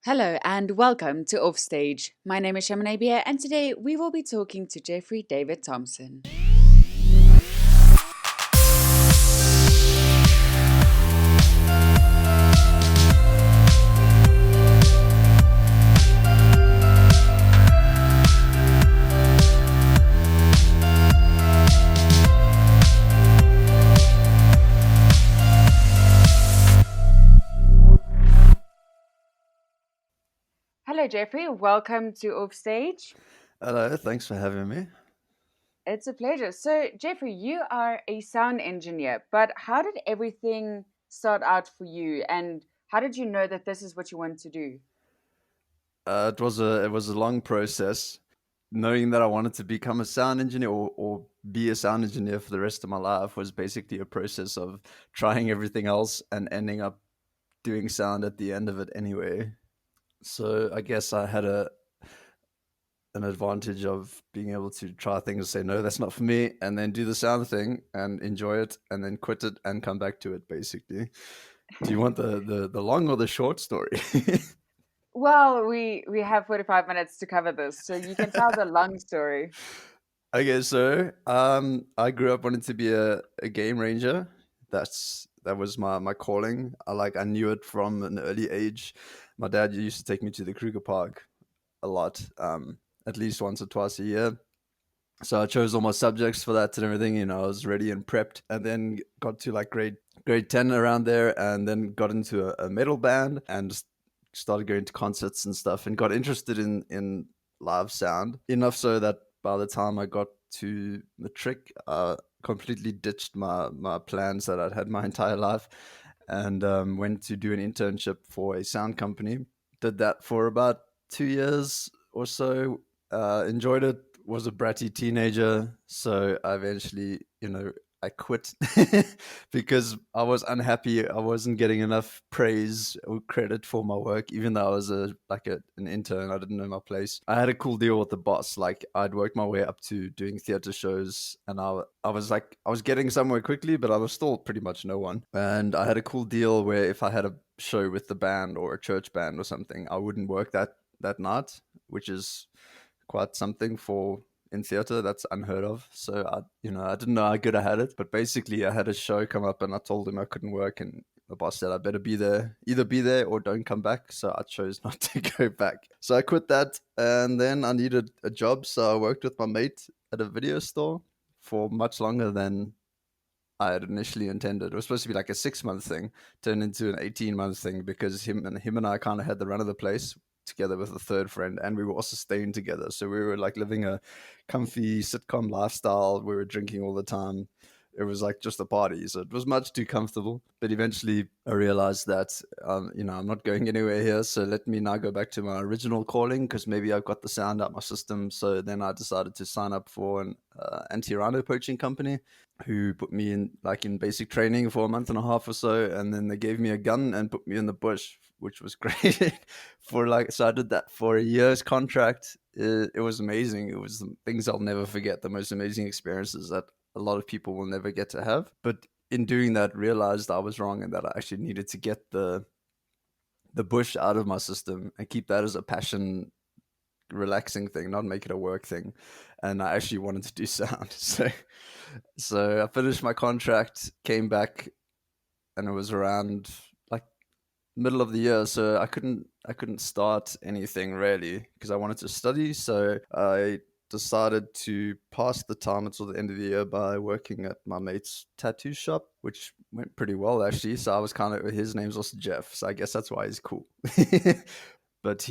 Hello and welcome to Offstage. My name is Shaman Abia and today we will be talking to Jeffrey David Thomson. Hello Jeffrey, welcome to Offstage. Hello, thanks for having me. It's a pleasure. So Jeffrey, you are a sound engineer, but how did everything start out for you and how did you know that this is what you want to do? It was a long process. Knowing that I wanted to become a sound engineer or be a sound engineer for the rest of my life was basically a process of trying everything else and ending up doing sound at the end of it anyway. So I guess I had an advantage of being able to try things and say no, that's not for me, and then do the sound thing and enjoy it, and then quit it and come back to it. Basically, do you want the long or the short story? Well, we have 45 minutes to cover this, so you can tell the long story. Okay, so I grew up wanting to be a game ranger. That was my calling. I knew it from an early age. My dad used to take me to the Kruger Park a lot, at least once or twice a year. So I chose all my subjects for that and everything. I was ready and prepped, and then got to like grade 10 around there, and then got into a metal band and just started going to concerts and stuff, and got interested in live sound enough so that by the time I got to matric, completely ditched my plans that I'd had my entire life, and went to do an internship for a sound company. Did that for about 2 years or so. Enjoyed it. Was a bratty teenager, so I eventually, I quit because I was unhappy. I wasn't getting enough praise or credit for my work, even though I was an intern. I didn't know my place. I had a cool deal with the boss. Like, I'd worked my way up to doing theater shows, and I was getting somewhere quickly, but I was still pretty much no one. And I had a cool deal where if I had a show with the band or a church band or something, I wouldn't work that night, which is quite something for in theater. That's unheard of. So I didn't know how good I had it, but basically I had a show come up and I told him I couldn't work, and the boss said I better be there, either be there or don't come back. So I chose not to go back. So I quit that, and then I needed a job. So I worked with my mate at a video store for much longer than I had initially intended. It was supposed to be like a 6 month thing, turned into an 18-month thing because him and I kind of had the run of the place together with a third friend, and we were also staying together. So we were like living a comfy sitcom lifestyle. We were drinking all the time. It was like just a party, so it was much too comfortable. But eventually, I realized that I'm not going anywhere here. So let me now go back to my original calling, because maybe I've got the sound out my system. So then I decided to sign up for an anti-rhino poaching company, who put me in basic training for a month and a half or so, and then they gave me a gun and put me in the bush, which was great. So I did that for a year's contract. It was amazing. It was things I'll never forget, the most amazing experiences that a lot of people will never get to have. But in doing that, realized I was wrong, and that I actually needed to get the bush out of my system and keep that as a passion, relaxing thing, not make it a work thing. And I actually wanted to do sound. So I finished my contract, came back, and it was around like middle of the year, so I couldn't start anything really because I wanted to study. So I decided to pass the time until the end of the year by working at my mate's tattoo shop, which went pretty well actually. So I was kind of, his name's also Jeff, so I guess that's why he's cool. But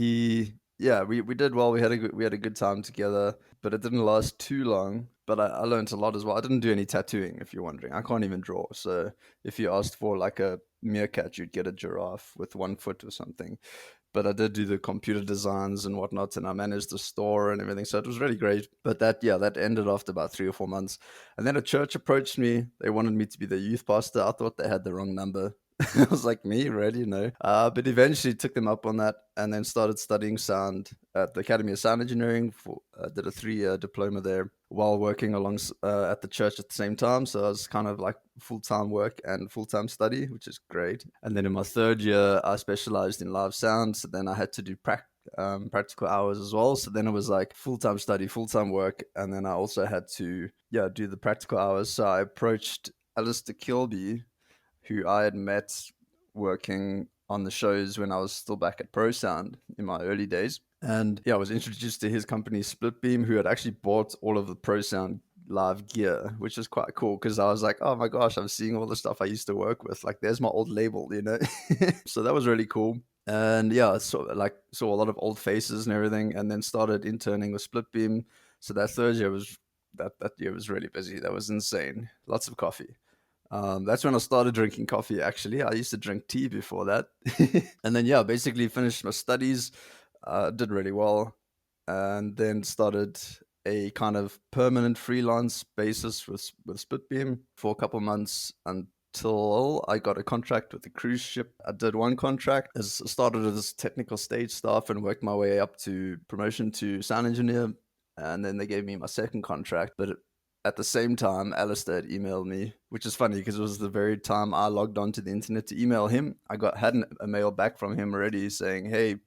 yeah, we did well. We had a good time together, but it didn't last too long. But I learned a lot as well. I didn't do any tattooing, if you're wondering. I can't even draw. So if you asked for like a meerkat, you'd get a giraffe with 1 foot or something. But I did do the computer designs and whatnot, and I managed the store and everything. So it was really great. But that ended after about 3 or 4 months. And then a church approached me. They wanted me to be the youth pastor. I thought they had the wrong number. I was like, me, really? No. But eventually took them up on that, and then started studying sound at the Academy of Sound Engineering. Did a 3-year diploma there. while working along at the church at the same time. So I was kind of like full time work and full time study, which is great. And then in my third year, I specialized in live sound. So then I had to do practical hours as well. So then it was like full time study, full time work, and then I also had to do the practical hours. So I approached Alistair Kilby, who I had met working on the shows when I was still back at Pro Sound in my early days. And I was introduced to his company Splitbeam, who had actually bought all of the Pro Sound live gear, which is quite cool because I was like, oh my gosh, I'm seeing all the stuff I used to work with. Like, there's my old label. So that was really cool. And I saw a lot of old faces and everything, and then started interning with Splitbeam. So that third year was that year was really busy. That was insane. Lots of coffee. That's when I started drinking coffee. Actually, I used to drink tea before that, and then basically finished my studies. Did really well, and then started a kind of permanent freelance basis with Splitbeam for a couple months until I got a contract with a cruise ship. I did one contract, as started as technical stage staff and worked my way up to promotion to sound engineer, and then they gave me my second contract. But at the same time, Alistair had emailed me, which is funny because it was the very time I logged onto the internet to email him. Had a mail back from him already saying, "Hey,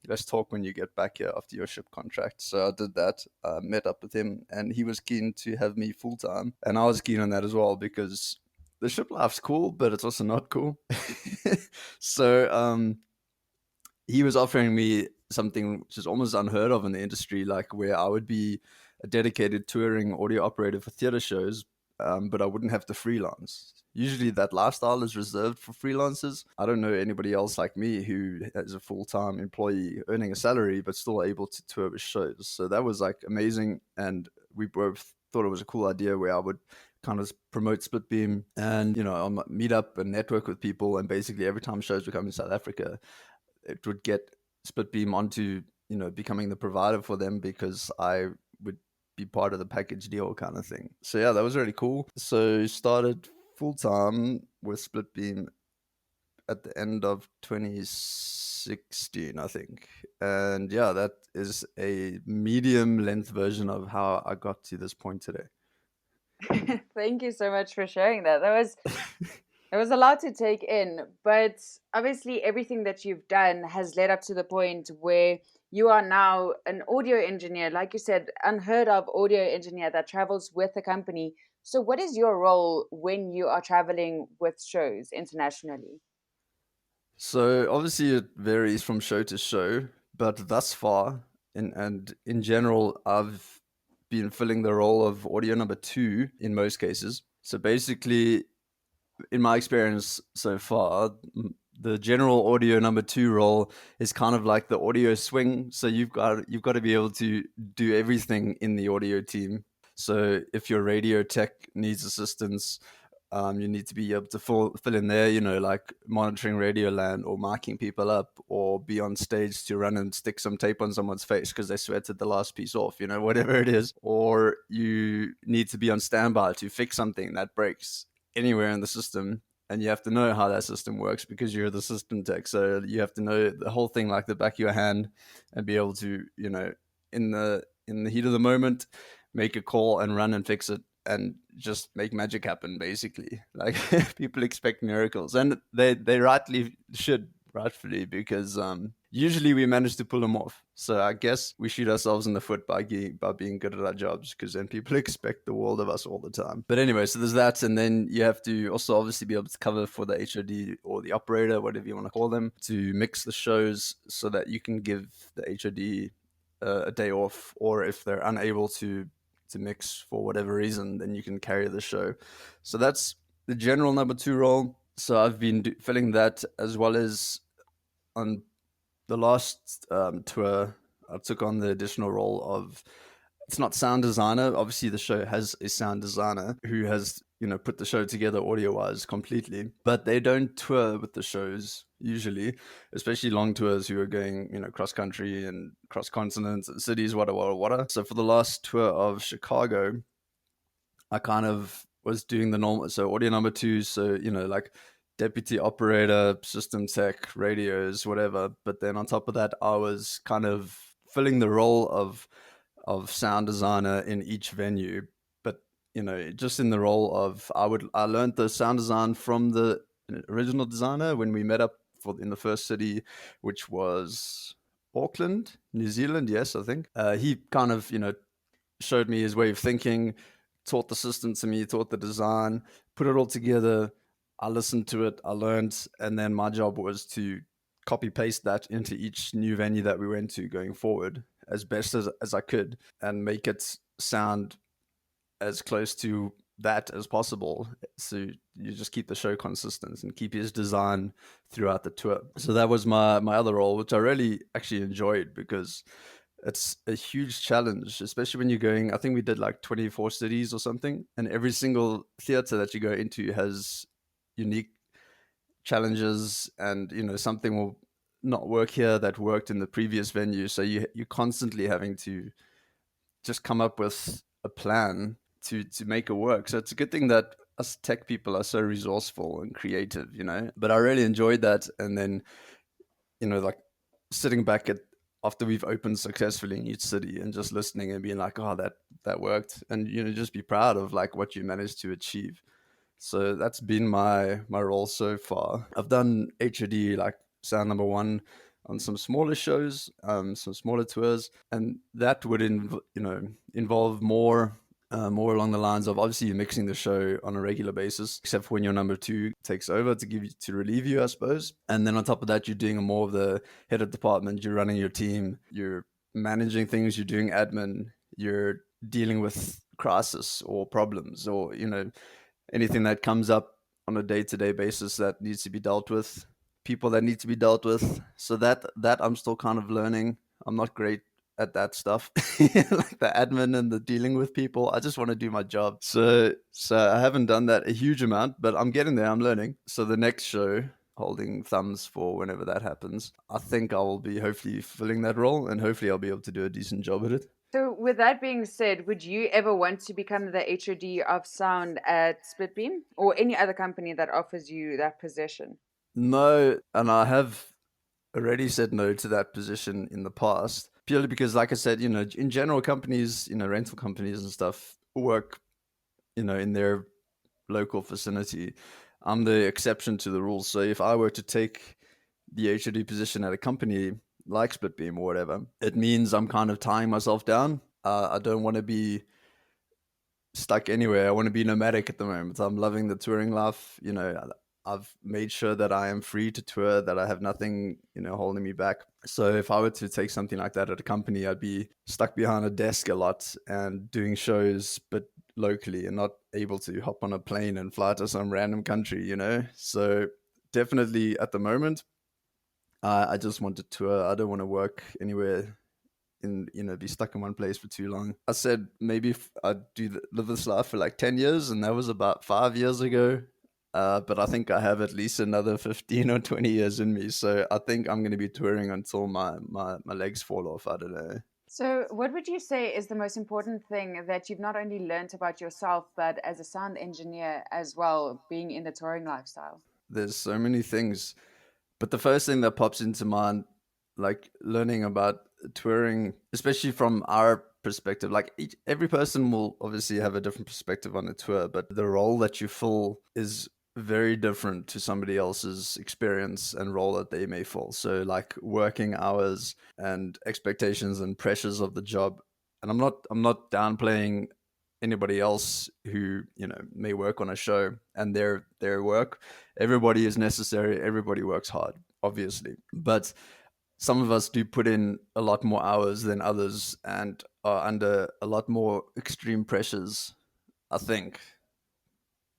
let's talk when you get back here after your ship contract." So I did that, met up with him, and he was keen to have me full time, and I was keen on that as well because the ship life's cool, but it's also not cool. So he was offering me something which is almost unheard of in the industry, like where I would be a dedicated touring audio operator for theater shows, but I wouldn't have to freelance. Usually, that lifestyle is reserved for freelancers. I don't know anybody else like me who is a full time employee earning a salary but still able to tour with shows. So that was like amazing, and we both thought it was a cool idea where I would kind of promote Splitbeam and meet up and network with people. And basically, every time shows would come in South Africa, it would get Splitbeam onto becoming the provider for them because I would be part of the package deal kind of thing. So that was really cool. So started full time with Splitbeam at the end of 2016, I think. And that is a medium length version of how I got to this point today. Thank you so much for sharing that. It was a lot to take in, but obviously everything that you've done has led up to the point where you are now an audio engineer, like you said, unheard of audio engineer that travels with a company. So what is your role when you are traveling with shows internationally? So obviously it varies from show to show, but thus far, and in general, I've been filling the role of audio number two in most cases. So basically, in my experience so far, the general audio number two role is kind of like the audio swing. So you've got to be able to do everything in the audio team. So if your radio tech needs assistance, you need to be able to fill in there, like monitoring radio land or marking people up, or be on stage to run and stick some tape on someone's face because they sweated the last piece off, whatever it is. Or you need to be on standby to fix something that breaks anywhere in the system. And you have to know how that system works because you're the system tech. So you have to know the whole thing like the back of your hand and be able to, in the heat of the moment, make a call and run and fix it and just make magic happen, basically. Like, people expect miracles, and they rightfully, because usually we manage to pull them off. So I guess we shoot ourselves in the foot by being good at our jobs, because then people expect the world of us all the time. But anyway, so there's that, and then you have to also obviously be able to cover for the HOD or the operator, whatever you want to call them, to mix the shows so that you can give the HOD a day off, or if they're unable to mix for whatever reason, then you can carry the show. So that's the general number two role. So I've been filling that, as well as on the last tour, I took on the additional role of, it's not sound designer. Obviously, the show has a sound designer who has, put the show together audio wise completely, but they don't tour with the shows usually, especially long tours who are going, cross country and cross continents, cities, whatever. So for the last tour of Chicago, I kind of was doing the normal. So audio number two. So, like deputy operator, system tech, radios, whatever. But then on top of that, I was kind of filling the role of of sound designer in each venue. But just in the role of I learned the sound design from the original designer when we met up in the first city, which was Auckland, New Zealand. Yes, I think he kind of showed me his way of thinking, taught the system to me, taught the design, put it all together. I listened to it, I learned, and then my job was to copy paste that into each new venue that we went to going forward as best as I could and make it sound as close to that as possible. So you just keep the show consistent and keep his design throughout the tour. So that was my other role, which I really actually enjoyed because it's a huge challenge, especially when you're going. I think we did like 24 cities or something, and every single theater that you go into has unique challenges, and something will not work here that worked in the previous venue. So you're constantly having to just come up with a plan to make it work. So it's a good thing that us tech people are so resourceful and creative. But I really enjoyed that, and then like sitting back at after we've opened successfully in each city and just listening and being like, oh, that worked, and just be proud of like what you managed to achieve. So that's been my role so far. I've done HOD, like sound number one, on some smaller shows, some smaller tours, and that would involve more along the lines of obviously you're mixing the show on a regular basis, except for when your number two takes over to relieve you, I suppose. And then on top of that, you're doing more of the head of department. You're running your team. You're managing things. You're doing admin. You're dealing with crisis or problems or anything that comes up on a day-to-day basis that needs to be dealt with, people that need to be dealt with. So that I'm still kind of learning. I'm not great at that stuff, like the admin and the dealing with people. I just want to do my job. So I haven't done that a huge amount, but I'm getting there. I'm learning. So the next show, holding thumbs for whenever that happens, I think I will be hopefully filling that role, and hopefully I'll be able to do a decent job at it. So, with that being said, would you ever want to become the HOD of sound at Splitbeam or any other company that offers you that position? No, and I have already said no to that position in the past, purely because, like I said, in general, companies, rental companies and stuff work, in their local vicinity. I'm the exception to the rules. So if I were to take the HOD position at a company like Splitbeam or whatever, it means I'm kind of tying myself down. I don't want to be stuck anywhere. I want to be nomadic at the moment. I'm loving the touring life. I've made sure that I am free to tour, that I have nothing, holding me back. So if I were to take something like that at a company, I'd be stuck behind a desk a lot and doing shows, but locally, and not able to hop on a plane and fly to some random country. So definitely at the moment, I just want to tour. I don't want to work anywhere and be stuck in one place for too long. I said maybe if I'd live this life for like 10 years, and that was about 5 years ago. But I think I have at least another 15 or 20 years in me. So I think I'm going to be touring until my legs fall off. I don't know. So, what would you say is the most important thing that you've not only learnt about yourself, but as a sound engineer as well, being in the touring lifestyle? There's so many things. But the first thing that pops into mind, like learning about touring, especially from our perspective, like every person will obviously have a different perspective on a tour, but the role that you fill is very different to somebody else's experience and role that they may fill. So, like working hours and expectations and pressures of the job. And I'm not downplaying anybody else who may work on a show and their work. Everybody is necessary, everybody works hard, obviously, but some of us do put in a lot more hours than others and are under a lot more extreme pressures. I think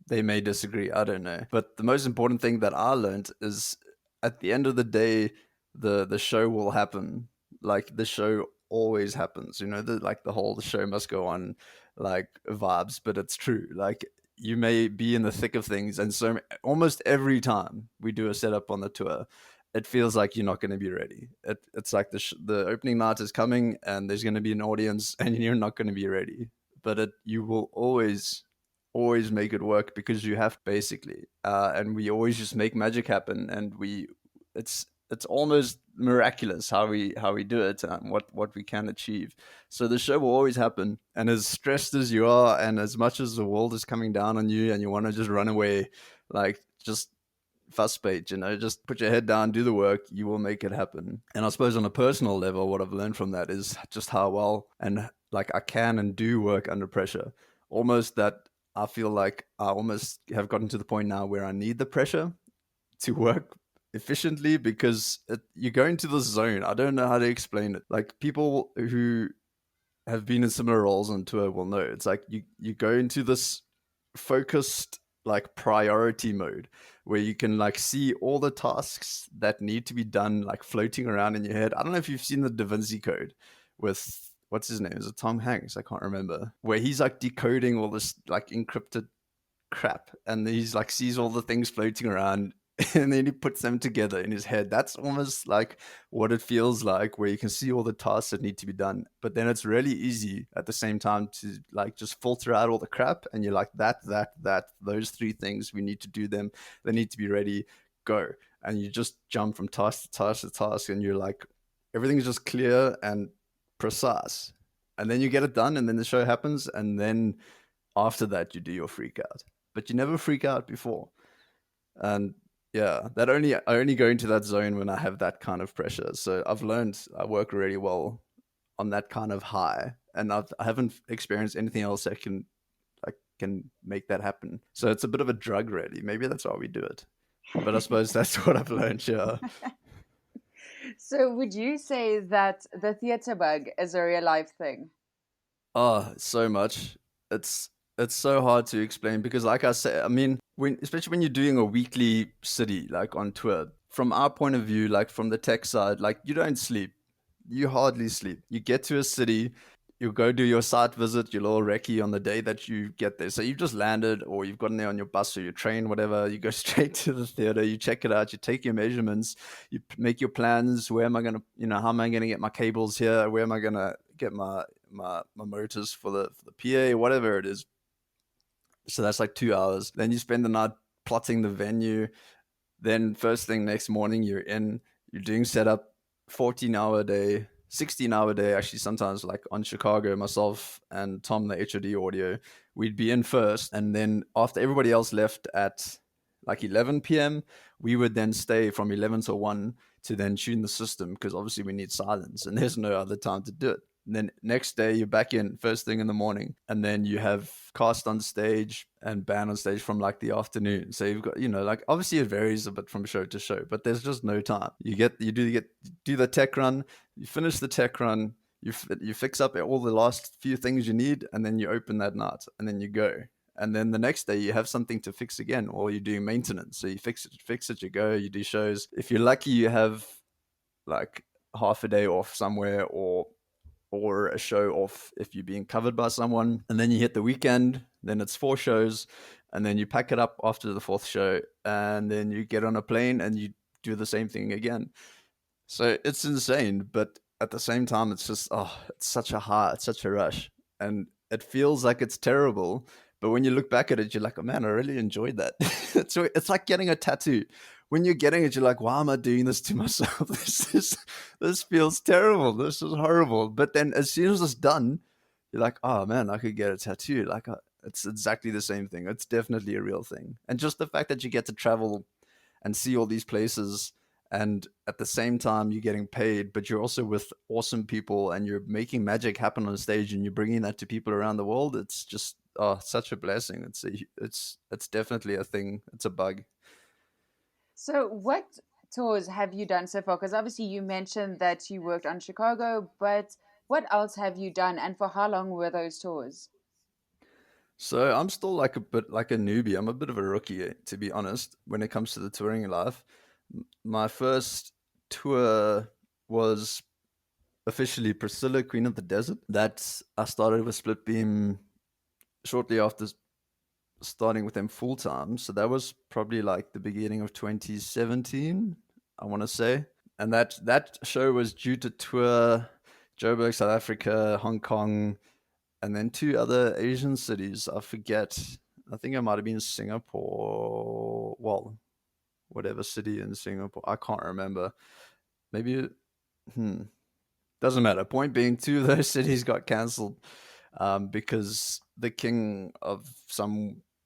they may disagree, I don't know, but the most important thing that I learned is at the end of the day, the show will happen. Like the show always happens, like the whole show must go on, like vibes, but it's true. Like you may be in the thick of things, and so almost every time we do a setup on the tour, it feels like you're not going to be ready. It's like the opening night is coming and there's going to be an audience and you're not going to be ready, but you will always make it work because you have, basically, and we always just make magic happen, and it's it's almost miraculous how we do it and what we can achieve. So the show will always happen, and as stressed as you are, and as much as the world is coming down on you, and you want to just run away, like just fuss page, just put your head down, do the work, you will make it happen. And I suppose on a personal level, what I've learned from that is just how well and like I can and do work under pressure. Almost that I feel like I almost have gotten to the point now where I need the pressure to work efficiently because you go into the zone. I don't know how to explain it. Like people who have been in similar roles on tour will know. It's like you go into this focused like priority mode where you can like see all the tasks that need to be done like floating around in your head. I don't know if you've seen the Da Vinci Code with what's his name? Is it Tom Hanks? I can't remember. Where he's like decoding all this like encrypted crap and he's like sees all the things floating around and then he puts them together in his head. That's almost like what it feels like, where you can see all the tasks that need to be done, but then it's really easy at the same time to like just filter out all the crap, and you're like that those three things, we need to do them, they need to be ready, go. And you just jump from task to task to task, and you're like everything's just clear and precise, and then you get it done, and then the show happens, and then after that you do your freak out, but you never freak out before. And yeah, that only I only go into that zone when I have that kind of pressure. So I've learned I work really well on that kind of high, and I haven't experienced anything else that can make that happen. So it's a bit of a drug, really. Maybe that's why we do it. But I suppose that's what I've learned. Yeah. So, would you say that the theater bug is a real life thing? Oh, so much. It's it's so hard to explain because, like I said, I mean, when especially when you're doing a weekly city like on tour, from our point of view, like from the tech side, like you don't sleep, you hardly sleep. You get to a city, you go do your site visit, your little recce on the day that you get there. So you've just landed, or you've gotten there on your bus or your train, whatever. You go straight to the theater, you check it out, you take your measurements, you make your plans. Where am I gonna, how am I gonna get my cables here? Where am I gonna get my motors for the PA, whatever it is. So that's like 2 hours. Then you spend the night plotting the venue. Then first thing next morning, you're doing setup, 14-hour day, 16-hour day. Actually, sometimes like on Chicago, myself and Tom, the HOD audio, we'd be in first. And then after everybody else left at like 11 p.m., we would then stay from 11 to 1 to then tune the system because obviously we need silence and there's no other time to do it. And then next day you're back in first thing in the morning, and then you have cast on stage and band on stage from like the afternoon. So you've got, like obviously it varies a bit from show to show, but there's just no time. You do the tech run, you finish the tech run, you fix up all the last few things you need, and then you open that night, and then you go. And then the next day you have something to fix again, or you're doing maintenance. So you fix it, you go, you do shows. If you're lucky, you have like half a day off somewhere, or a show off if you're being covered by someone. And then you hit the weekend, then it's 4 shows, and then you pack it up after the fourth show, and then you get on a plane and you do the same thing again. So it's insane, but at the same time, it's just, it's such a high, it's such a rush. And it feels like it's terrible. But when you look back at it, you're like, oh man, I really enjoyed that. It's like getting a tattoo. When you're getting it, you're like, why am I doing this to myself? This feels terrible. This is horrible. But then as soon as it's done, you're like, oh man, I could get a tattoo. Like, it's exactly the same thing. It's definitely a real thing. And just the fact that you get to travel and see all these places, and at the same time you're getting paid, but you're also with awesome people and you're making magic happen on stage and you're bringing that to people around the world. It's just such a blessing. It's definitely a thing. It's a bug. So, what tours have you done so far? Because obviously you mentioned that you worked on Chicago, but what else have you done, and for how long were those tours? So I'm still like a bit like a newbie. I'm a bit of a rookie, to be honest, when it comes to the touring life. My first tour was officially Priscilla, Queen of the Desert. That I started with Split Beam shortly after starting with them full time. So that was probably like the beginning of 2017, I want to say. And that show was due to tour Joburg, South Africa, Hong Kong, and then two other Asian cities. I forget. I think it might have been Singapore. Well, whatever city in Singapore. I can't remember. maybe. Hmm. Doesn't matter. Point being, two of those cities got cancelled because the king of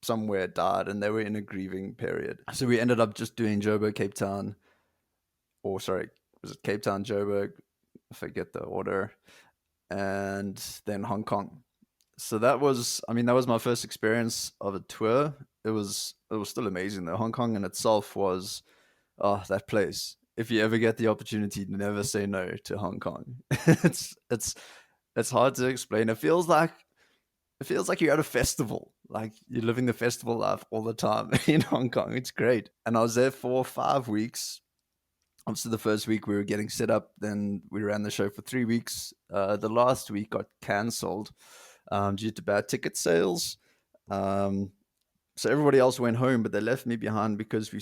somewhere died, and they were in a grieving period. So we ended up just doing Joburg, Cape Town, or sorry, was it Cape Town, Joburg? I forget the order, and then Hong Kong. So that was, I mean, that was my first experience of a tour. It was still amazing though. Hong Kong in itself was, oh, that place. If you ever get the opportunity, never say no to Hong Kong. It's hard to explain. It feels like you're at a festival. Like you're living the festival life all the time in Hong Kong. It's great. And I was there for 5 weeks. Obviously, the first week we were getting set up. Then we ran the show for 3 weeks. The last week got cancelled due to bad ticket sales. Um, so everybody else went home, but they left me behind because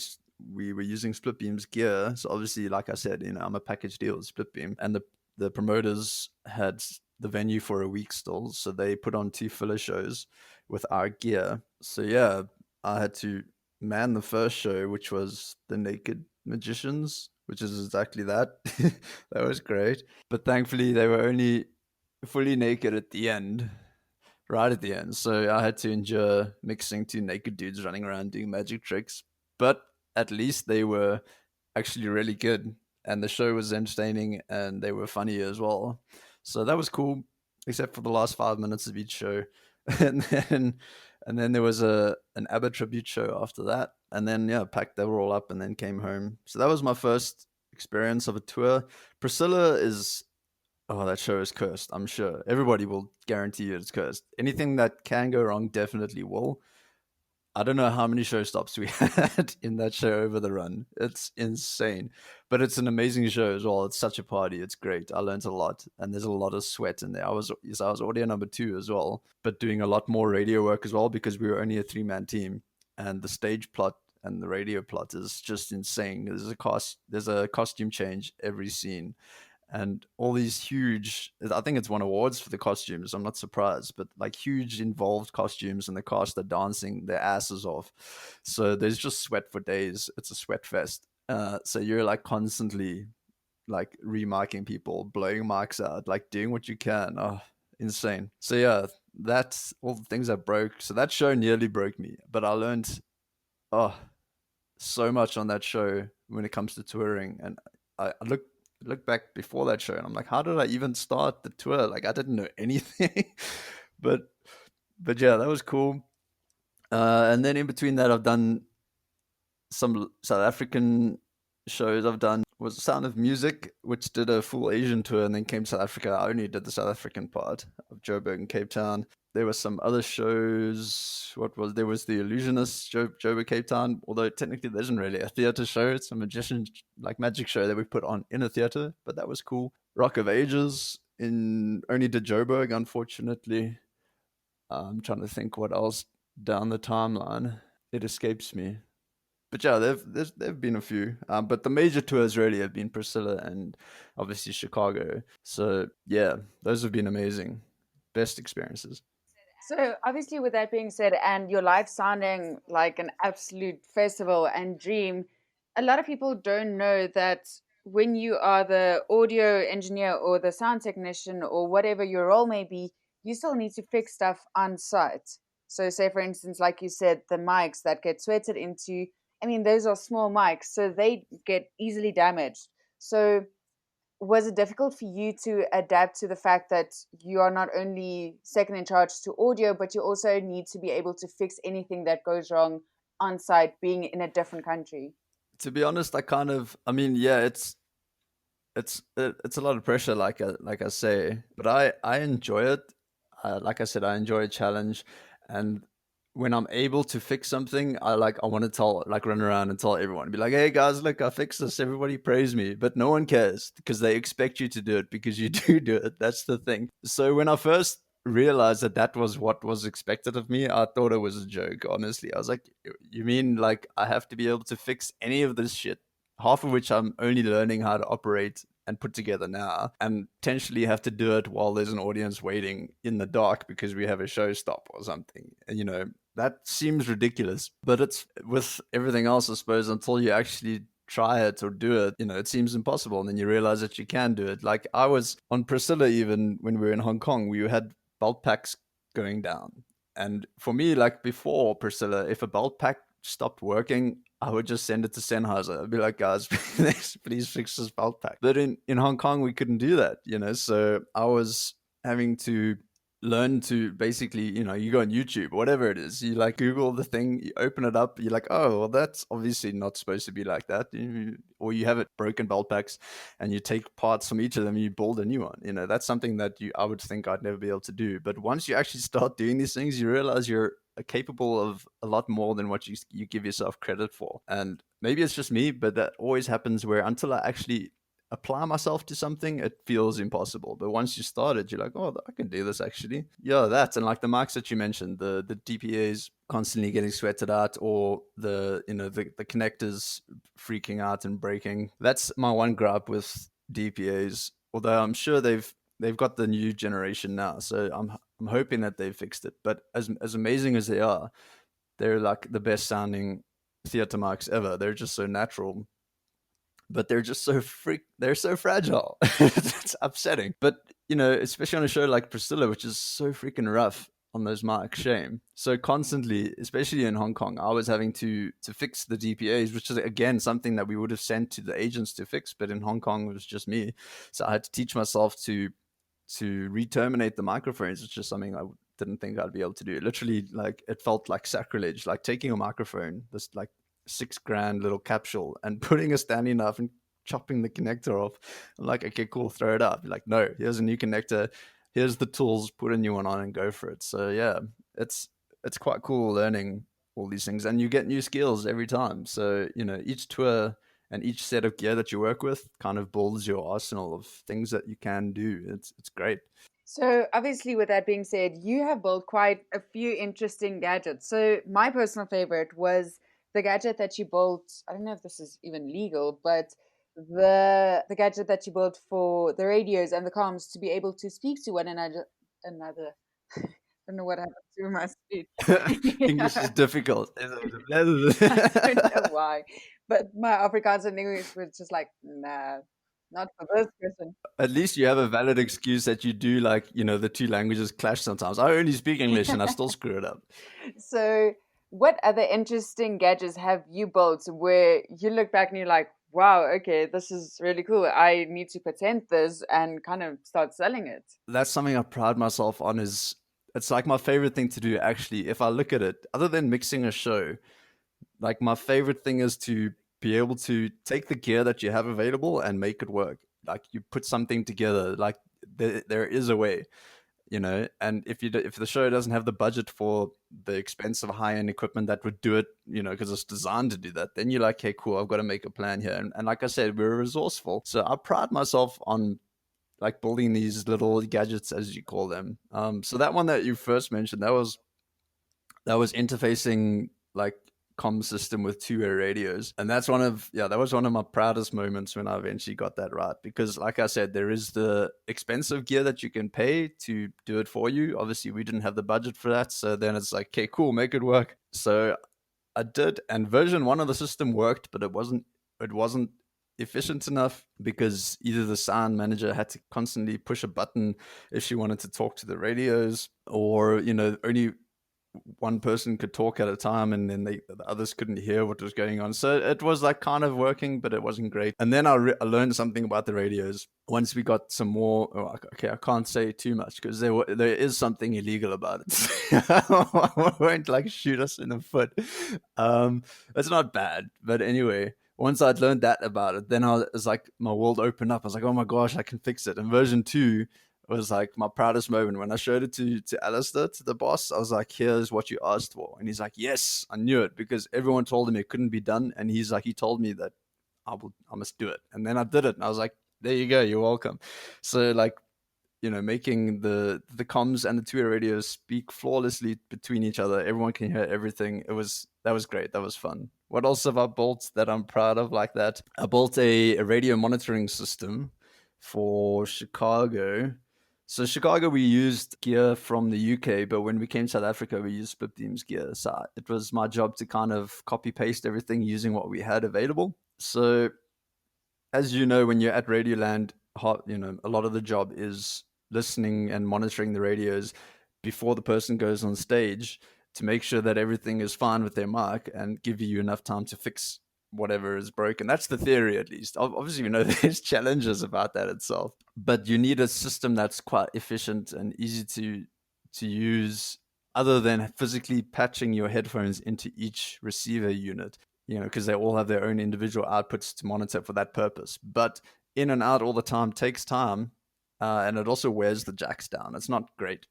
we were using Split Beam's gear. So obviously, like I said, I'm a package deal with Split Beam, and the promoters had the venue for a week still, so they put on two filler shows with our gear. So yeah, I had to man the first show, which was the Naked Magicians, which is exactly that. That was great, but thankfully they were only fully naked at the end, right at the end. So I had to endure mixing two naked dudes running around doing magic tricks. But at least they were actually really good, and the show was entertaining, and they were funny as well. So that was cool, except for the last 5 minutes of each show, and then there was an ABBA tribute show after that, and then yeah, packed they were all up, and then came home. So that was my first experience of a tour. Priscilla is, oh, that show is cursed. I'm sure everybody will guarantee you it's cursed. Anything that can go wrong definitely will. I don't know how many showstops we had in that show over the run. It's insane, but it's an amazing show as well. It's such a party. It's great. I learned a lot, and there's a lot of sweat in there. I was audio number two as well, but doing a lot more radio work as well because we were only a 3-man team, and the stage plot and the radio plot is just insane. There's a costume change every scene, and all these huge, I think it's won awards for the costumes. I'm not surprised, but like huge involved costumes, and the cast are dancing their asses off. So there's just sweat for days. It's a sweat fest. So you're like constantly like remarking people, blowing mics out, like doing what you can. Oh, insane. So yeah, that's all the things that broke. So that show nearly broke me, but I learned, oh, so much on that show when it comes to touring. And I look back before that show, and I'm like, how did I even start the tour? Like I didn't know anything. but but yeah, that was cool. And then in between that, I've done some South African shows. I've done was Sound of Music, which did a full Asian tour and then came to South Africa. I only did the South African part of Joburg and Cape Town. There were some other shows. There was the Illusionist Joburg, Cape Town. Although technically there isn't really a theater show. It's a magician like magic show that we put on in a theater, but that was cool. Rock of Ages in only did Joburg, unfortunately. I'm trying to think what else down the timeline. It escapes me. But yeah, there've been a few, but the major tours really have been Priscilla and obviously Chicago. So yeah, those have been amazing, best experiences. So, obviously, with that being said, and your life sounding like an absolute festival and dream, a lot of people don't know that when you are the audio engineer or the sound technician or whatever your role may be, you still need to fix stuff on site. So, say for instance, like you said, the mics that get sweated into, I mean, those are small mics, so they get easily damaged. So, was it difficult for you to adapt to the fact that you are not only second in charge to audio, but you also need to be able to fix anything that goes wrong on site, being in a different country? To be honest, I mean, yeah, it's a lot of pressure, like I say, but I enjoy it. Like I said, I enjoy a challenge, and when I'm able to fix something, I want to tell, like, run around and tell everyone, be like, hey guys, look, I fixed this. Everybody praise me, but no one cares because they expect you to do it because you do it. That's the thing. So when I first realized that that was what was expected of me, I thought it was a joke. Honestly, I was like, you mean like I have to be able to fix any of this shit? Half of which I'm only learning how to operate and put together now, and potentially have to do it while there's an audience waiting in the dark because we have a show stop or something. And, that seems ridiculous, but it's with everything else, I suppose, until you actually try it or do it, it seems impossible. And then you realize that you can do it. Like I was on Priscilla, even when we were in Hong Kong, we had belt packs going down. And for me, like before Priscilla, if a belt pack stopped working, I would just send it to Sennheiser. I'd be like, guys, please fix this belt pack. But in Hong Kong, we couldn't do that, So I was having to learn to basically, you go on YouTube, whatever it is, you like Google the thing, you open it up, you're like, oh, well, that's obviously not supposed to be like that. Or you have it broken belt packs and you take parts from each of them and you build a new one. That's something that I would think I'd never be able to do. But once you actually start doing these things, you realize you're capable of a lot more than what you give yourself credit for. And maybe it's just me, but that always happens where until I actually apply myself to something, it feels impossible. But once you start it, you're like, oh, I can do this actually. Yeah, that. And like the mics that you mentioned, the DPAs constantly getting sweated out, or the connectors freaking out and breaking. That's my one gripe with DPAs. Although I'm sure they've got the new generation now, so I'm hoping that they've fixed it. But as amazing as they are, they're like the best sounding theater mics ever. They're just so natural, but they're just they're so fragile. It's upsetting. But especially on a show like Priscilla, which is so freaking rough on those mics, shame. So constantly, especially in Hong Kong, I was having to fix the DPAs, which is again something that we would have sent to the agents to fix, but in Hong Kong it was just me. So I had to teach myself to re-terminate the microphones, which is something I didn't think I'd be able to do. Literally, like it felt like sacrilege, like taking a microphone, this like $6,000 little capsule, and putting a standing knife and chopping the connector off. I'm like, okay, cool, throw it up. You're like, no, here's a new connector, here's the tools, put a new one on and go for it. So yeah, it's quite cool learning all these things, and you get new skills every time. So each tour and each set of gear that you work with kind of builds your arsenal of things that you can do. It's great. So, obviously, with that being said, you have built quite a few interesting gadgets. So, my personal favorite was the gadget that you built. I don't know if this is even legal, but the gadget that you built for the radios and the comms to be able to speak to one another. I don't know what happened to my speech. English is Yeah, difficult. I don't know why, but my Afrikaans and English was just like, nah, not for this person. At least you have a valid excuse that you do, like, the two languages clash sometimes. I only speak English and I still screw it up. So, what other interesting gadgets have you built where you look back and you're like, wow, okay, this is really cool. I need to patent this and kind of start selling it? That's something I pride myself on. Is It's like my favorite thing to do, actually. If I look at it, other than mixing a show, like my favorite thing is to be able to take the gear that you have available and make it work. Like you put something together, like there is a way, and if the show doesn't have the budget for the expensive high-end equipment that would do it, because it's designed to do that, then you're like, hey, cool, I've got to make a plan here. And like I said, we're resourceful, so I pride myself on like building these little gadgets, as you call them. So that one that you first mentioned, that was interfacing like comm system with two-way radios, and that was one of my proudest moments when I eventually got that right. Because like I said, there is the expensive gear that you can pay to do it for you. Obviously we didn't have the budget for that, so then it's like, okay, cool, make it work. So I did, and version 1 of the system worked, but it wasn't efficient enough, because either the sound manager had to constantly push a button if she wanted to talk to the radios, or only one person could talk at a time, and then the others couldn't hear what was going on. So it was like kind of working, but it wasn't great. And then I learned something about the radios once we got some more. Okay, I can't say too much because there is something illegal about it. I won't like shoot us in the foot. It's not bad, but anyway. Once I'd learned that about it, then I was like, my world opened up. I was like, oh my gosh, I can fix it. And version 2 was like my proudest moment when I showed it to Alistair, to the boss. I was like, here's what you asked for. And he's like, yes, I knew it, because everyone told him it couldn't be done. And he's like, he told me that I must do it. And then I did it. And I was like, there you go, you're welcome. So like, making the comms and the two-way radios speak flawlessly between each other. Everyone can hear everything. That was great. That was fun. What else have I built that I'm proud of like that? I built a radio monitoring system for Chicago. So Chicago, we used gear from the UK, but when we came to South Africa, we used Splitbeam's gear. So it was my job to kind of copy paste everything using what we had available. So as you know, when you're at Radioland, a lot of the job is listening and monitoring the radios before the person goes on stage to make sure that everything is fine with their mic and give you enough time to fix whatever is broken. That's the theory, at least. Obviously, there's challenges about that itself, but you need a system that's quite efficient and easy to use, other than physically patching your headphones into each receiver unit, because they all have their own individual outputs to monitor for that purpose. But in and out all the time takes time, and it also wears the jacks down. It's not great.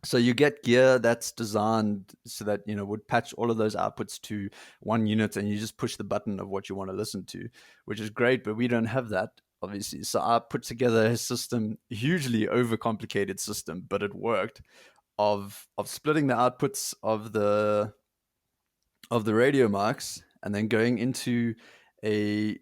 So you get gear that's designed so that would patch all of those outputs to one unit, and you just push the button of what you want to listen to, which is great. But we don't have that, obviously. So I put together a system, hugely overcomplicated system, but it worked, of splitting the outputs of the radio mics, and then a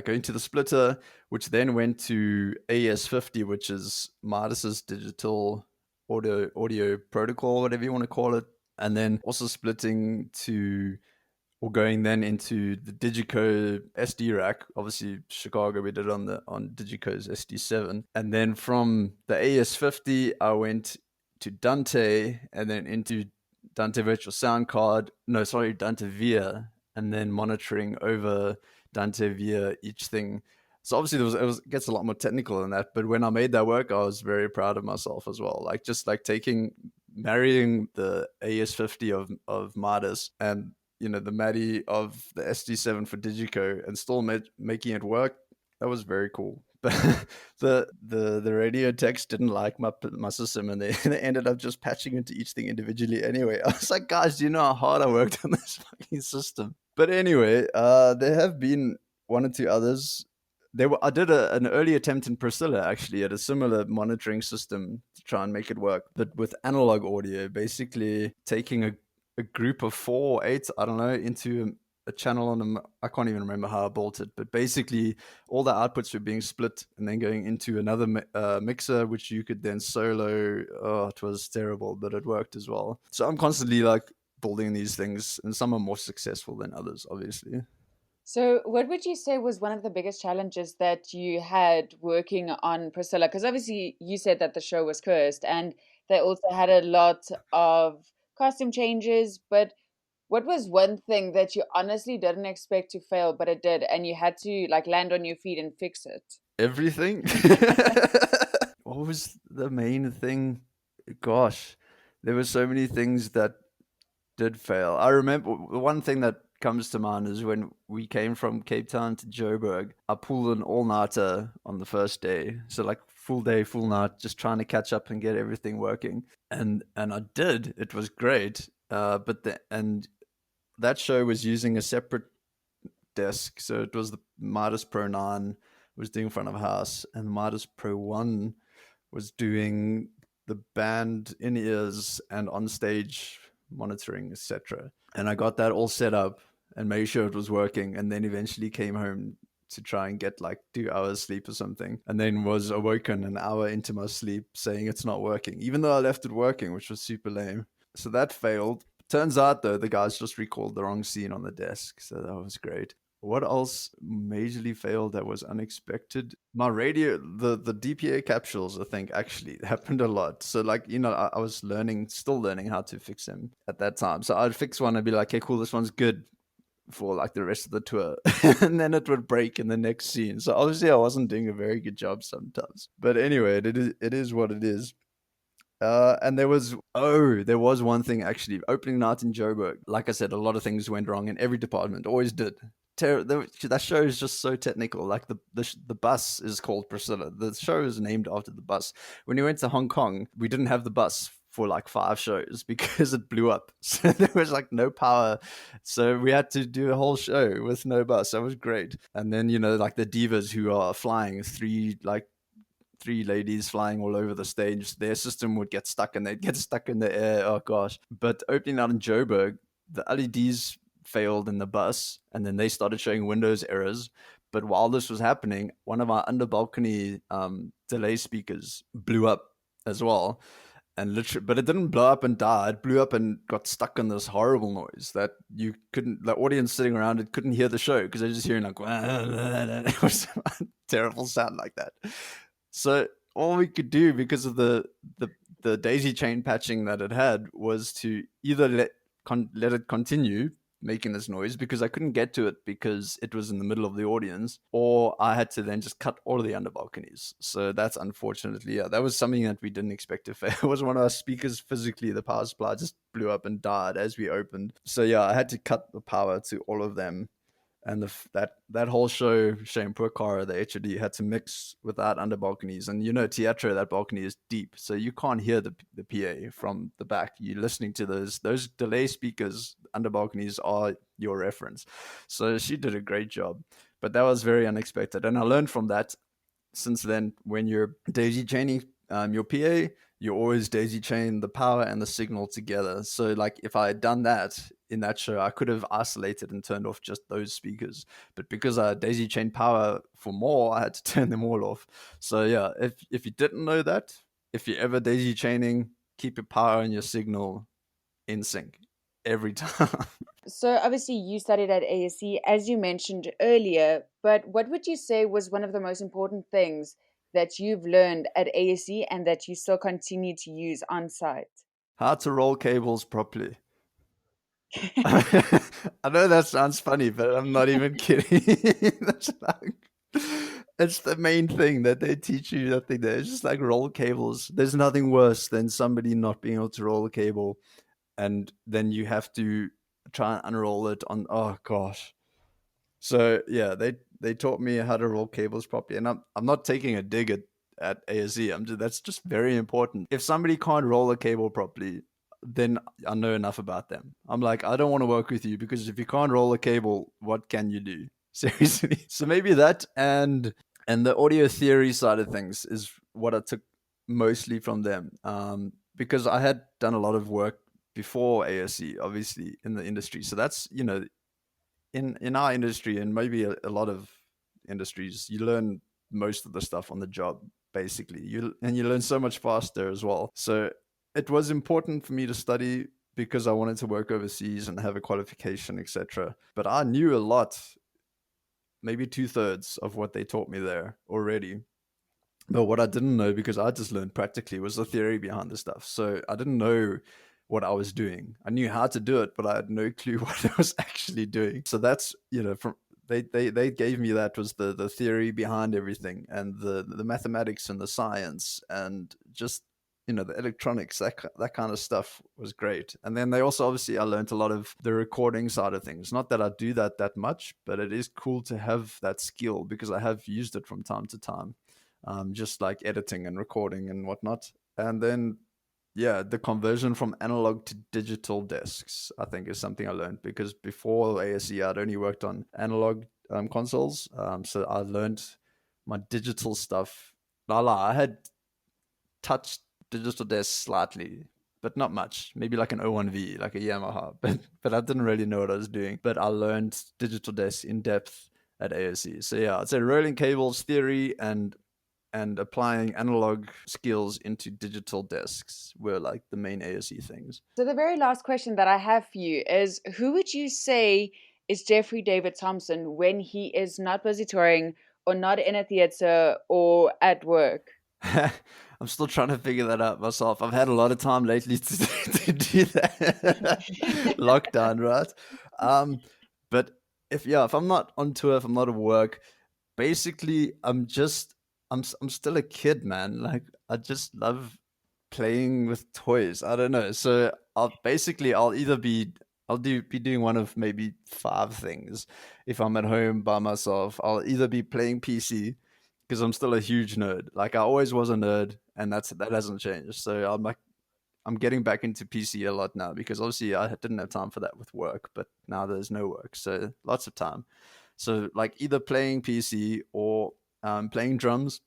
going to the splitter, which then went to AS50, which is Midas's digital audio protocol, whatever you want to call it, and then also splitting to or going then into the Digico SD rack. Obviously, Chicago, we did on Digico's SD7, and then from the AS50, I went to Dante, and then into Dante Virtual Sound Card. No, sorry, Dante Via, and then monitoring over Dante via each thing. So obviously it gets a lot more technical than that. But when I made that work, I was very proud of myself as well. Like just like marrying the AS50 of Midas and the MADI of the SD7 for Digico, and still making it work. That was very cool. But the radio techs didn't like my system, and they ended up just patching into each thing individually anyway. I was like, guys, do you know how hard I worked on this fucking system? But anyway, there have been one or two others. I did an early attempt in Priscilla, actually, at a similar monitoring system to try and make it work, but with analog audio, basically taking a group of 4 or 8, I don't know, into a channel on them. I can't even remember how I built it, but basically all the outputs were being split and then going into another mixer, which you could then solo. Oh, it was terrible, but it worked as well. So I'm constantly like building these things, and some are more successful than others, obviously. So, what would you say was one of the biggest challenges that you had working on Priscilla? Because obviously, you said that the show was cursed, and they also had a lot of costume changes. But what was one thing that you honestly didn't expect to fail, but it did, and you had to like land on your feet and fix it? Everything. What was the main thing? Gosh, there were so many things that did fail. I remember the one thing that comes to mind is when we came from Cape Town to Joburg. I pulled an all-nighter on the first day, so like full day, full night, just trying to catch up and get everything working. And I did. It was great. And that show was using a separate desk, so it was the Midas Pro 9 was doing front of house, and the Midas Pro 1 was doing the band in ears and on stage monitoring, etc. And I got that all set up and made sure it was working, and then eventually came home to try and get like 2 hours sleep or something, and then was awoken an hour into my sleep saying it's not working, even though I left it working, which was super lame. So that failed. Turns out though, the guys just recalled the wrong scene on the desk, so that was great. What else majorly failed that was unexpected? My radio, the DPA capsules, I think actually happened a lot. So like, I was still learning how to fix them at that time. So I'd fix one and be like, okay, cool, this one's good for like the rest of the tour. And then it would break in the next scene. So obviously I wasn't doing a very good job sometimes. But anyway, it is what it is. And there was one thing actually. Opening night in Joburg, like I said, a lot of things went wrong in every department. Always did. That show is just so technical. Like the bus is called Priscilla. The show is named after the bus. When we went to Hong Kong, we didn't have the bus for like 5 shows because it blew up. So there was like no power. So we had to do a whole show with no bus. That was great. And then like the divas who are flying three ladies flying all over the stage, their system would get stuck and they'd get stuck in the air. Oh gosh. But opening out in Joburg, the LEDs failed in the bus and then they started showing Windows errors. But while this was happening, one of our under balcony delay speakers blew up as well. and literally, but it didn't blow up and die. It blew up and got stuck in this horrible noise that you couldn't. The audience sitting around it couldn't hear the show because they're just hearing like it was a terrible sound like that. So all we could do because of the the daisy chain patching that it had was to either let it continue making this noise because I couldn't get to it because it was in the middle of the audience, or I had to then just cut all of the under balconies. So that's unfortunately, yeah, that was something that we didn't expect to fail. It was one of our speakers physically, the power supply just blew up and died as we opened. So yeah, I had to cut the power to all of them, and that whole show, Shane Purkara, the HOD, had to mix without under balconies. And you know, Teatro, that balcony is deep, so you can't hear the PA from the back. You're listening to those delay speakers. Under balconies are your reference. So she did a great job, but that was very unexpected, and I learned from that. Since then, when you're daisy chaining your PA, you always daisy chain the power and the signal together. So, like, if I had done that in that show, I could have isolated and turned off just those speakers. But because I daisy chained power for more, I had to turn them all off. So, yeah, if you didn't know that, if you're ever daisy chaining, keep your power and your signal in sync every time. So obviously you studied at ASC as you mentioned earlier, but what would you say was one of the most important things that you've learned at ASC and that you still continue to use on site? How to roll cables properly. I know that sounds funny, but I'm not even kidding. That's like, it's the main thing that they teach you. Nothing there. It's just like roll cables. There's nothing worse than somebody not being able to roll a cable, and then you have to try and unroll it on. Oh gosh. So yeah, they taught me how to roll cables properly, and I'm not taking a dig at ASE. That's just very important. If somebody can't roll a cable properly, then I know enough about them. I'm like, I don't want to work with you because if you can't roll a cable, what can you do? Seriously. So maybe that and the audio theory side of things is what I took mostly from them. Because I had done a lot of work before ASE, obviously in the industry. So that's in our industry and maybe a lot of industries, you learn most of the stuff on the job basically. You learn so much faster as well. So it was important for me to study because I wanted to work overseas and have a qualification, etc. But I knew a lot, maybe two-thirds of what they taught me there already. But what I didn't know, because I just learned practically, was the theory behind the stuff. So I didn't know what I was doing. I knew how to do it, but I had no clue what I was actually doing. So that's, from they gave me that was the theory behind everything, and the mathematics and the science and just the electronics, that kind of stuff was great. And then they also, obviously, I learned a lot of the recording side of things. Not that I do that much, but it is cool to have that skill because I have used it from time to time, just like editing and recording and whatnot. And then, yeah, the conversion from analog to digital desks, I think, is something I learned because before ASE, I'd only worked on analog consoles. So I learned my digital stuff. I had touched digital desks slightly, but not much. Maybe like an O1V, like a Yamaha, but I didn't really know what I was doing. But I learned digital desks in depth at ASE. So yeah, I'd say rolling cables theory and applying analog skills into digital desks were like the main ASE things. So the very last question that I have for you is who would you say is Jeffrey David Thompson when he is not busy touring or not in a theater or at work? I'm still trying to figure that out myself. I've had a lot of time lately to do that. Lockdown, right? Um, but if I'm not on tour, if I'm not at work, basically I'm still a kid, man. Like I just love playing with toys. I don't know. So I'll either be doing one of maybe five things. If I'm at home by myself, I'll either be playing PC because I'm still a huge nerd. Like I always was a nerd, and that hasn't changed. So I'm getting back into PC a lot now because obviously I didn't have time for that with work, but now there's no work, so lots of time. So like either playing PC or playing drums.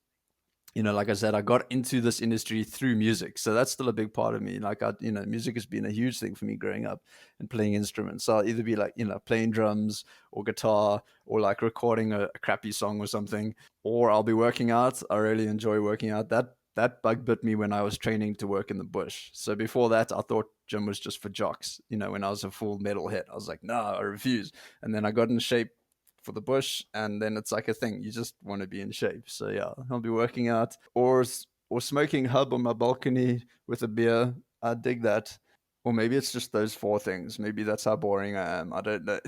Like I said, I got into this industry through music, so that's still a big part of me. Like music has been a huge thing for me growing up and playing instruments. So I'll either be like playing drums or guitar or like recording a crappy song or something, or I'll be working out. I really enjoy working out. that bug bit me when I was training to work in the bush. So before that, I thought gym was just for jocks. You know, when I was a full metalhead, I was like, no, I refuse. And then I got in shape for the bush, and then it's like a thing. You just want to be in shape. So yeah, I'll be working out or smoking hub on my balcony with a beer. I dig that. Or maybe it's just those four things. Maybe that's how boring I am. I don't know.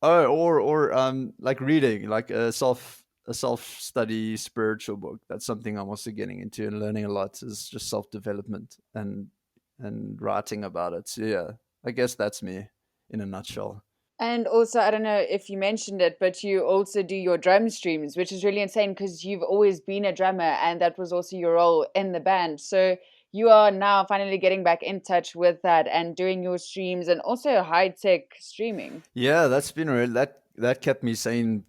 Oh, or like reading, like a self study spiritual book. That's something I'm also getting into and learning a lot. Is just self development and writing about it. So yeah, I guess that's me in a nutshell. And also, I don't know if you mentioned it, but you also do your drum streams, which is really insane because you've always been a drummer and that was also your role in the band. So you are now finally getting back in touch with that and doing your streams and also high tech streaming. Yeah, that's been real. That kept me sane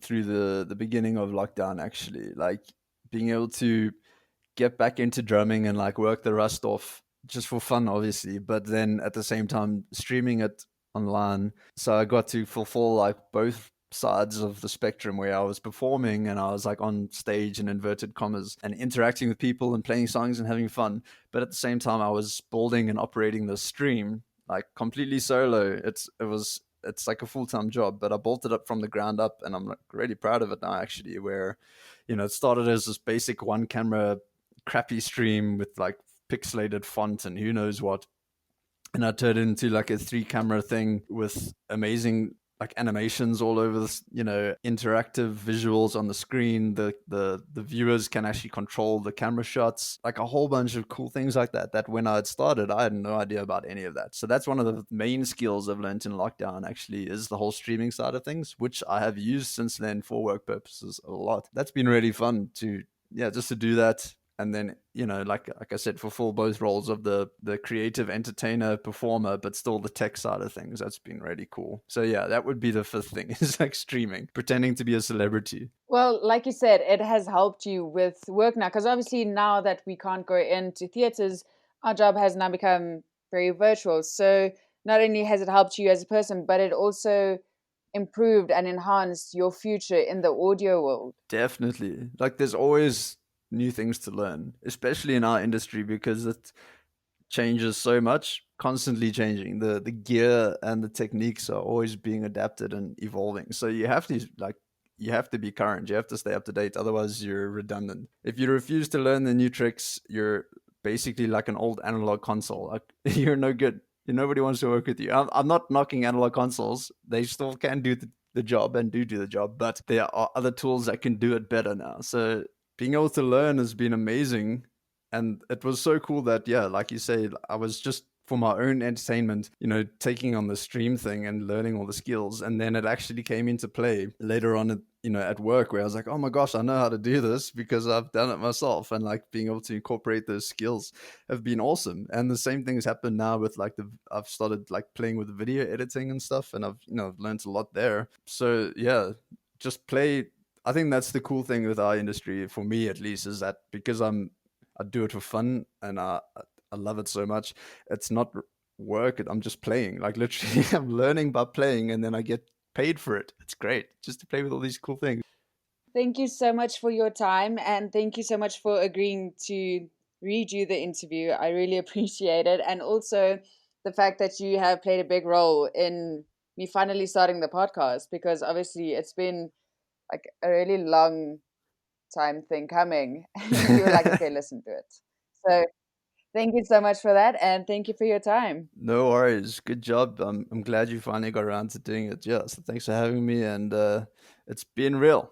through the beginning of lockdown. Actually, like being able to get back into drumming and like work the rust off just for fun, obviously, but then at the same time streaming it online. So I got to fulfill like both sides of the spectrum where I was performing and I was like on stage in inverted commas and interacting with people and playing songs and having fun. But at the same time, I was building and operating the stream like completely solo. It's like a full time job, but I built it up from the ground up, and I'm like really proud of it now. Actually, where it started as this basic one camera crappy stream with like pixelated font and who knows what, and I turned it into like a three camera thing with amazing like animations all over this, interactive visuals on the screen. The viewers can actually control the camera shots, like a whole bunch of cool things like that. That when I had started, I had no idea about any of that. So that's one of the main skills I've learned in lockdown. Actually, is the whole streaming side of things, which I have used since then for work purposes a lot. That's been really fun to just to do that, and then like I said, fulfill both roles of the creative entertainer performer, but still the tech side of things. That's been really cool. So yeah, that would be the fifth thing is like streaming, pretending to be a celebrity. Well, like you said, it has helped you with work now because obviously now that we can't go into theaters, our job has now become very virtual. So not only has it helped you as a person, but it also improved and enhanced your future in the audio world. Definitely, like there's always new things to learn, especially in our industry, because it changes so much, constantly changing. The gear and the techniques are always being adapted and evolving. So you have to be current. You have to stay up to date. Otherwise, you're redundant. If you refuse to learn the new tricks, you're basically like an old analog console. Like, you're no good. Nobody wants to work with you. I'm not knocking analog consoles. They still can do the job and do the job, but there are other tools that can do it better now. So being able to learn has been amazing, and it was so cool that, yeah, like you say, I was just for my own entertainment, taking on the stream thing and learning all the skills, and then it actually came into play later on at work, where I was like, oh my gosh, I know how to do this because I've done it myself. And like being able to incorporate those skills have been awesome. And the same things happen now with like I've started like playing with video editing and stuff, and I've learned a lot there. So yeah, just play. I think that's the cool thing with our industry, for me at least, is that because I do it for fun, and I love it so much. It's not work. I'm just playing. Like literally, I'm learning by playing, and then I get paid for it. It's great just to play with all these cool things. Thank you so much for your time and thank you so much for agreeing to redo the interview. I really appreciate it. And also the fact that you have played a big role in me finally starting the podcast because obviously it's been like a really long time thing coming. And you were like, okay, listen to it. So thank you so much for that and thank you for your time. No worries. Good job. I'm glad you finally got around to doing it. Yeah. So thanks for having me, and it's been real.